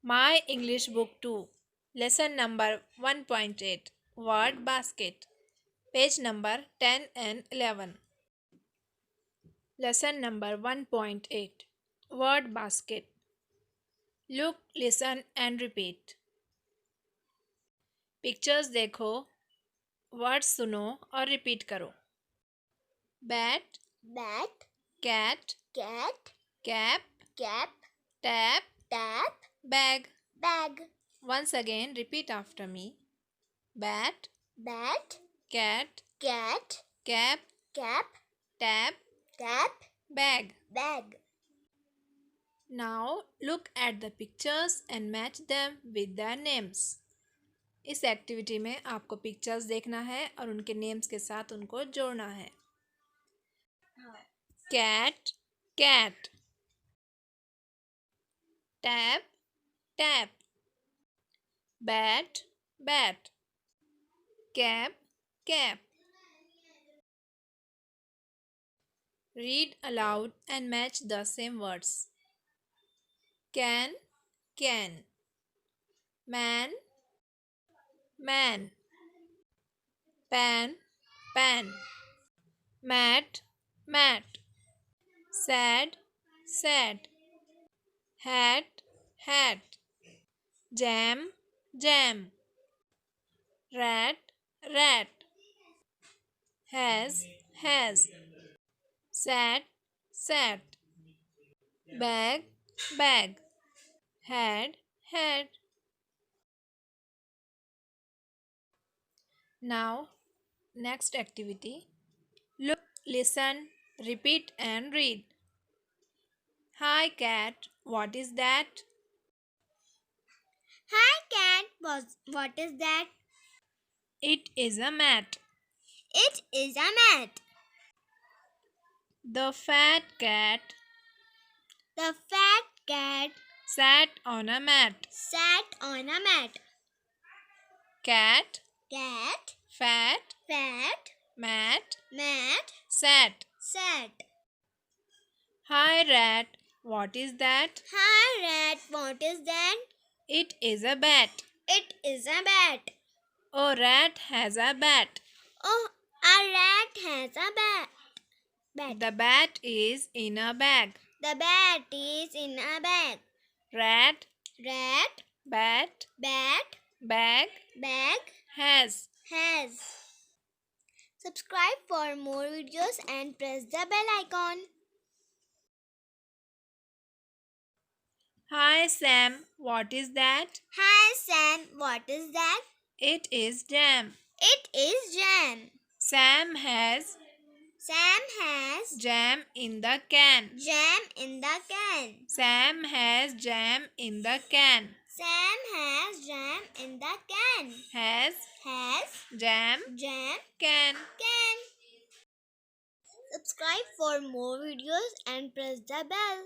My English Book 2, Lesson number 1.8, Word Basket, page number 10 and 11. Lesson number 1.8, Word Basket. Look, listen and repeat. Pictures देखो, words सुनो और repeat करो. Bat, bat, cat, cat, cap, cap, tap, tap, bag. bag, Once again, repeat after me. Bat, bat, cat, cat, cap, cap, tap, tap, bag. bag. Now look at the pictures and match them with their names. इस activity में आपको pictures देखना है और उनके names के साथ उनको जोड़ना है. Cat, cat. Tap, tap. Bat, bat. Cap, cap. Read aloud and match the same words. Can, can. Man, man. Pan, pan. Mat, mat. Sad, sad. Hat, hat. Jam, jam. Rat, rat. Has, has. Sat, sat. Bag, bag. Had, had. Now, next activity. Look, listen, repeat and read. Hi cat, what is that? Hi cat, what is that? It is a mat. It is a mat. The fat cat The fat cat sat on a mat. sat on a mat. Cat, Cat, fat, fat, mat, mat, sat. sat. Hi rat, what is that? Hi rat, what is that? It is a bat. It is a bat. A rat has a bat. Oh, a rat has a bat. The bat is in a bag. The bat is in a bag. Rat, Rat, bat, bat, bag, bag, has. Subscribe for more videos and press the bell icon. Hi Sam, what is that? Hi Sam, what is that? It is jam. It is jam. Sam has jam in the can. Jam in the can. Sam has jam in the can. Sam has jam in the can. Has Jam can. Subscribe for more videos and press the bell.